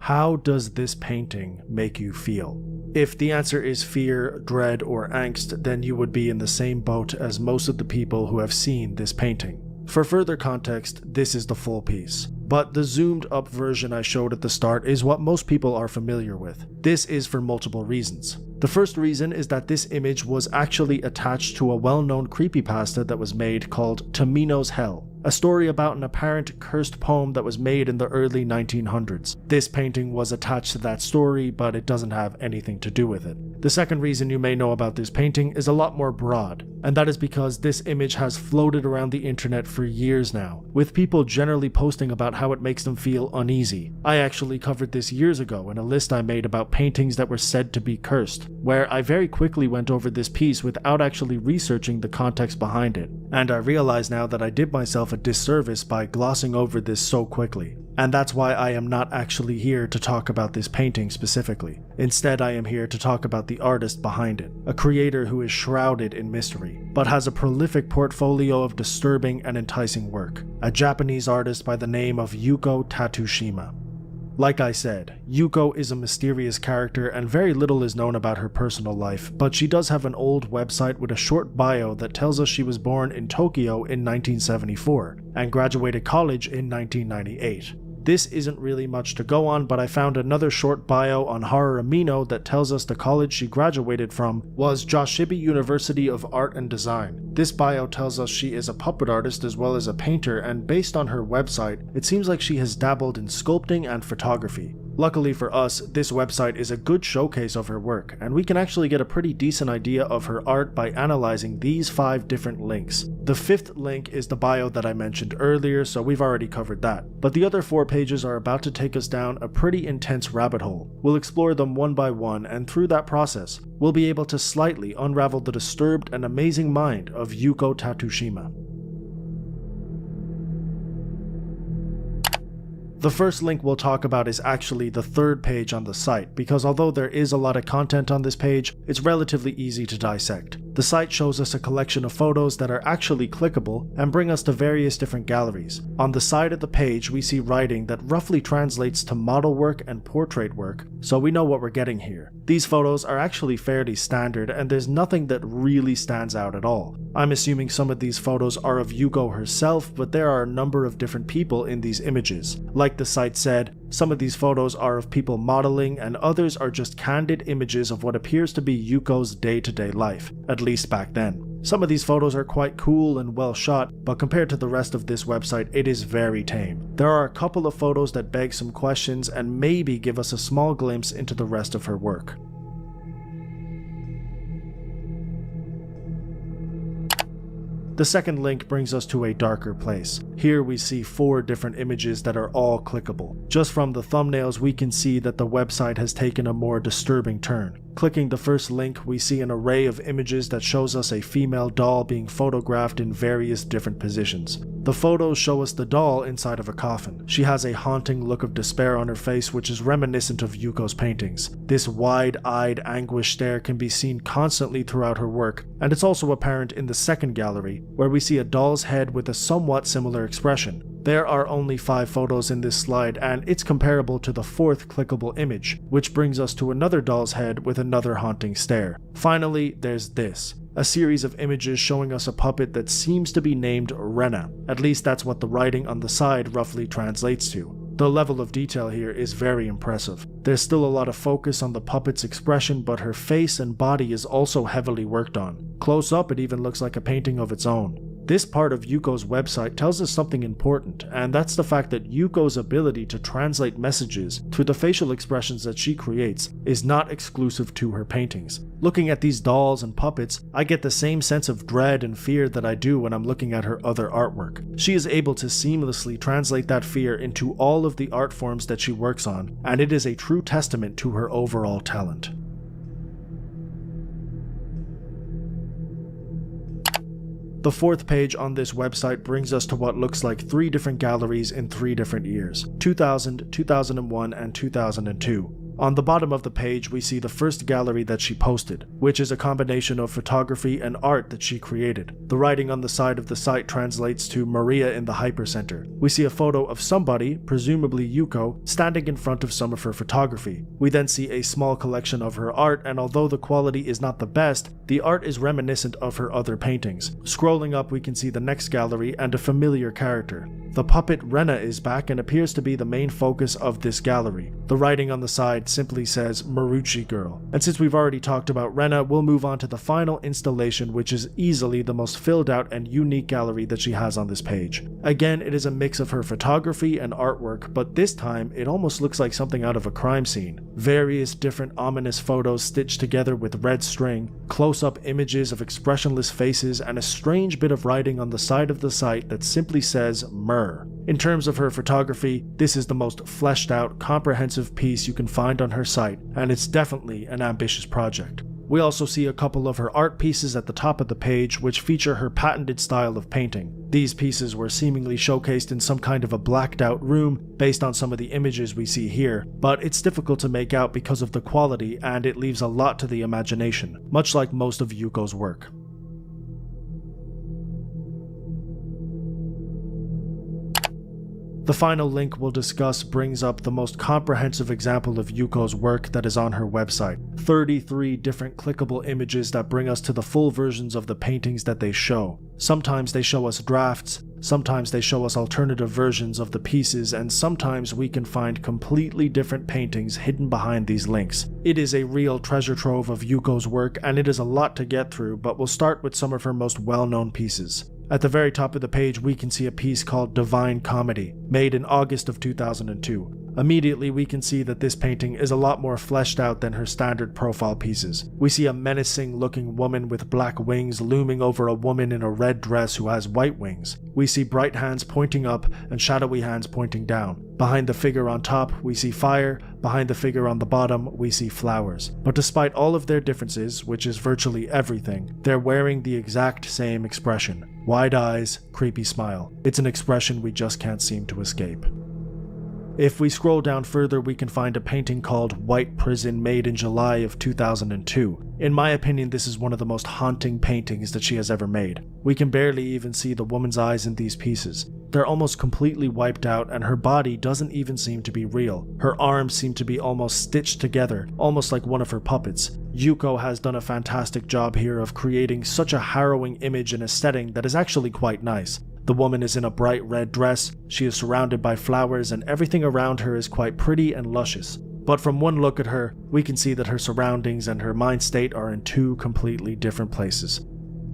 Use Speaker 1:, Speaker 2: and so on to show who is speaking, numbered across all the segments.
Speaker 1: How does this painting make you feel? If the answer is fear, dread, or angst, then you would be in the same boat as most of the people who have seen this painting. For further context, this is the full piece, but the zoomed up version I showed at the start is what most people are familiar with. This is for multiple reasons. The first reason is that this image was actually attached to a well-known creepypasta that was made called Tamino's Hell, a story about an apparent cursed poem that was made in the early 1900s. This painting was attached to that story, but it doesn't have anything to do with it. The second reason you may know about this painting is a lot more broad, and that is because this image has floated around the internet for years now, with people generally posting about how it makes them feel uneasy. I actually covered this years ago in a list I made about paintings that were said to be cursed, where I very quickly went over this piece without actually researching the context behind it, and I realize now that I did myself a disservice by glossing over this so quickly. And that's why I am not actually here to talk about this painting specifically. Instead, I am here to talk about the artist behind it, a creator who is shrouded in mystery, but has a prolific portfolio of disturbing and enticing work, a Japanese artist by the name of Yuko Tatsushima. Like I said, Yuko is a mysterious character and very little is known about her personal life, but she does have an old website with a short bio that tells us she was born in Tokyo in 1974 and graduated college in 1998. This isn't really much to go on, but I found another short bio on Horror Amino that tells us the college she graduated from was Joshibi University of Art and Design. This bio tells us she is a puppet artist as well as a painter, and based on her website, it seems like she has dabbled in sculpting and photography. Luckily for us, this website is a good showcase of her work, and we can actually get a pretty decent idea of her art by analyzing these 5 different links. The 5th link is the bio that I mentioned earlier, so we've already covered that. But the other 4 pages are about to take us down a pretty intense rabbit hole. We'll explore them one by one, and through that process, we'll be able to slightly unravel the disturbed and amazing mind of Yuko Tatsushima. The first link we'll talk about is actually the 3rd page on the site, because although there is a lot of content on this page, it's relatively easy to dissect. The site shows us a collection of photos that are actually clickable and bring us to various different galleries. On the side of the page, we see writing that roughly translates to model work and portrait work, so we know what we're getting here. These photos are actually fairly standard, and there's nothing that really stands out at all. I'm assuming some of these photos are of Yuko herself, but there are a number of different people in these images. Like the site said, some of these photos are of people modeling, and others are just candid images of what appears to be Yuko's day-to-day life, at least back then. Some of these photos are quite cool and well shot, but compared to the rest of this website, it is very tame. There are a couple of photos that beg some questions and maybe give us a small glimpse into the rest of her work. The second link brings us to a darker place. Here we see 4 different images that are all clickable. Just from the thumbnails we can see that the website has taken a more disturbing turn. Clicking the first link, we see an array of images that shows us a female doll being photographed in various different positions. The photos show us the doll inside of a coffin. She has a haunting look of despair on her face, which is reminiscent of Yuko's paintings. This wide-eyed anguish stare can be seen constantly throughout her work, and it's also apparent in the second gallery, where we see a doll's head with a somewhat similar expression. There are only 5 photos in this slide, and it's comparable to the 4th clickable image, which brings us to another doll's head with another haunting stare. Finally, there's this, a series of images showing us a puppet that seems to be named Rena. At least that's what the writing on the side roughly translates to. The level of detail here is very impressive. There's still a lot of focus on the puppet's expression, but her face and body is also heavily worked on. Close up, it even looks like a painting of its own. This part of Yuko's website tells us something important, and that's the fact that Yuko's ability to translate messages through the facial expressions that she creates is not exclusive to her paintings. Looking at these dolls and puppets, I get the same sense of dread and fear that I do when I'm looking at her other artwork. She is able to seamlessly translate that fear into all of the art forms that she works on, and it is a true testament to her overall talent. The 4th page on this website brings us to what looks like 3 different galleries in 3 different years, 2000, 2001, and 2002. On the bottom of the page, we see the first gallery that she posted, which is a combination of photography and art that she created. The writing on the side of the site translates to Maria in the Hypercenter. We see a photo of somebody, presumably Yuko, standing in front of some of her photography. We then see a small collection of her art, and although the quality is not the best, the art is reminiscent of her other paintings. Scrolling up, we can see the next gallery and a familiar character. The puppet Rena is back and appears to be the main focus of this gallery. The writing on the side simply says Marucci Girl. And since we've already talked about Rena, we'll move on to the final installation, which is easily the most filled out and unique gallery that she has on this page. Again, it is a mix of her photography and artwork, but this time it almost looks like something out of a crime scene. Various different ominous photos stitched together with red string, close-up images of expressionless faces, and a strange bit of writing on the side of the site that simply says Myrrh. In terms of her photography, this is the most fleshed out, comprehensive piece you can find on her site, and it's definitely an ambitious project. We also see a couple of her art pieces at the top of the page, which feature her patented style of painting. These pieces were seemingly showcased in some kind of a blacked out room based on some of the images we see here, but it's difficult to make out because of the quality, and it leaves a lot to the imagination, much like most of Yuko's work. The final link we'll discuss brings up the most comprehensive example of Yuko's work that is on her website. 33 different clickable images that bring us to the full versions of the paintings that they show. Sometimes they show us drafts, sometimes they show us alternative versions of the pieces, and sometimes we can find completely different paintings hidden behind these links. It is a real treasure trove of Yuko's work, and it is a lot to get through, but we'll start with some of her most well-known pieces. At the very top of the page, we can see a piece called Divine Comedy, made in August of 2002. Immediately, we can see that this painting is a lot more fleshed out than her standard profile pieces. We see a menacing-looking woman with black wings looming over a woman in a red dress who has white wings. We see bright hands pointing up and shadowy hands pointing down. Behind the figure on top, we see fire. Behind the figure on the bottom, we see flowers. But despite all of their differences, which is virtually everything, they're wearing the exact same expression. Wide eyes, creepy smile. It's an expression we just can't seem to escape. If we scroll down further, we can find a painting called White Prison, made in July of 2002. In my opinion, this is one of the most haunting paintings that she has ever made. We can barely even see the woman's eyes in these pieces. They're almost completely wiped out, and her body doesn't even seem to be real. Her arms seem to be almost stitched together, almost like one of her puppets. Yuko has done a fantastic job here of creating such a harrowing image and aesthetic that is actually quite nice. The woman is in a bright red dress, she is surrounded by flowers, and everything around her is quite pretty and luscious. But from one look at her, we can see that her surroundings and her mind state are in two completely different places.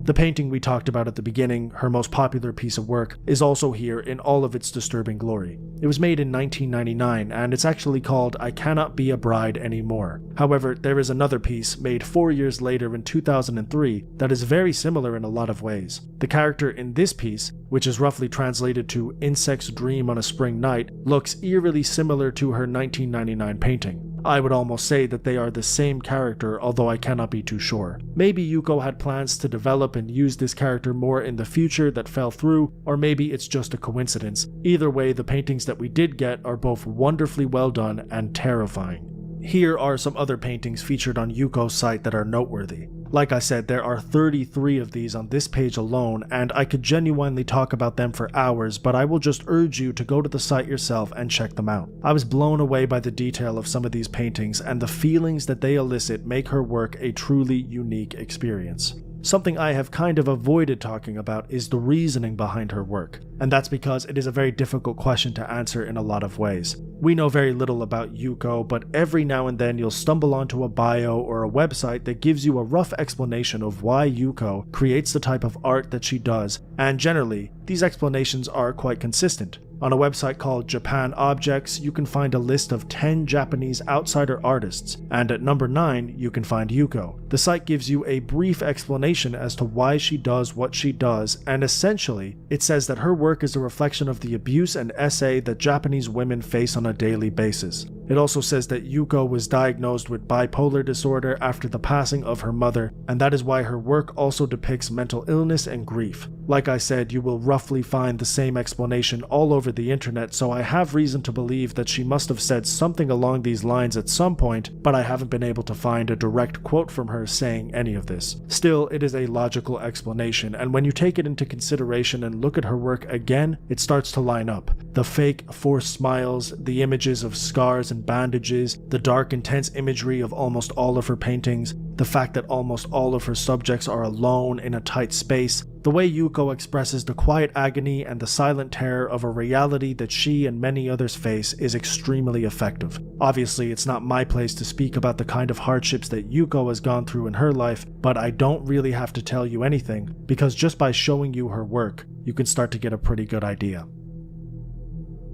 Speaker 1: The painting we talked about at the beginning, her most popular piece of work, is also here in all of its disturbing glory. It was made in 1999, and it's actually called I Cannot Be a Bride Anymore. However, there is another piece made 4 years later in 2003 that is very similar in a lot of ways. The character in this piece, which is roughly translated to Insects Dream on a Spring Night, looks eerily similar to her 1999 painting. I would almost say that they are the same character, although I cannot be too sure. Maybe Yuko had plans to develop and use this character more in the future that fell through, or maybe it's just a coincidence. Either way, the paintings that we did get are both wonderfully well done and terrifying. Here are some other paintings featured on Yuko's site that are noteworthy. Like I said, there are 33 of these on this page alone, and I could genuinely talk about them for hours, but I will just urge you to go to the site yourself and check them out. I was blown away by the detail of some of these paintings, and the feelings that they elicit make her work a truly unique experience. Something I have kind of avoided talking about is the reasoning behind her work, and that's because it is a very difficult question to answer in a lot of ways. We know very little about Yuko, but every now and then you'll stumble onto a bio or a website that gives you a rough explanation of why Yuko creates the type of art that she does, and generally, these explanations are quite consistent. On a website called Japan Objects, you can find a list of 10 Japanese outsider artists, and at number 9, you can find Yuko. The site gives you a brief explanation as to why she does what she does, and essentially, it says that her work is a reflection of the abuse and essay that Japanese women face on a daily basis. It also says that Yuko was diagnosed with bipolar disorder after the passing of her mother, and that is why her work also depicts mental illness and grief. Like I said, you will roughly find the same explanation all over the internet, so I have reason to believe that she must have said something along these lines at some point, but I haven't been able to find a direct quote from her saying any of this. Still, it is a logical explanation, and when you take it into consideration and look at her work again, it starts to line up. The fake, forced smiles, the images of scars and bandages, the dark, intense imagery of almost all of her paintings, the fact that almost all of her subjects are alone in a tight space, the way Yuko expresses the quiet agony and the silent terror of a reality that she and many others face is extremely effective. Obviously, it's not my place to speak about the kind of hardships that Yuko has gone through in her life, but I don't really have to tell you anything, because just by showing you her work, you can start to get a pretty good idea.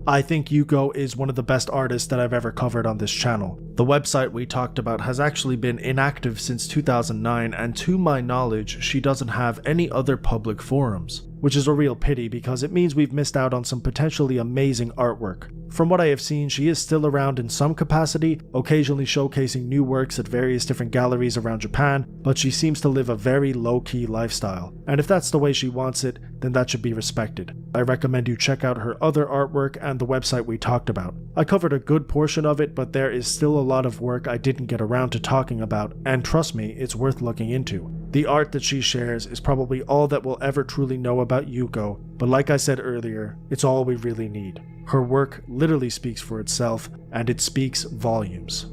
Speaker 1: I think Yuko is one of the best artists that I've ever covered on this channel. The website we talked about has actually been inactive since 2009, and to my knowledge, she doesn't have any other public forums, which is a real pity because it means we've missed out on some potentially amazing artwork. From what I have seen, she is still around in some capacity, occasionally showcasing new works at various different galleries around Japan, but she seems to live a very low-key lifestyle, and if that's the way she wants it, then that should be respected. I recommend you check out her other artwork and the website we talked about. I covered a good portion of it, but there is still a lot of work I didn't get around to talking about, and trust me, it's worth looking into. The art that she shares is probably all that we'll ever truly know about Yuko, but like I said earlier, it's all we really need. Her work literally speaks for itself, and it speaks volumes.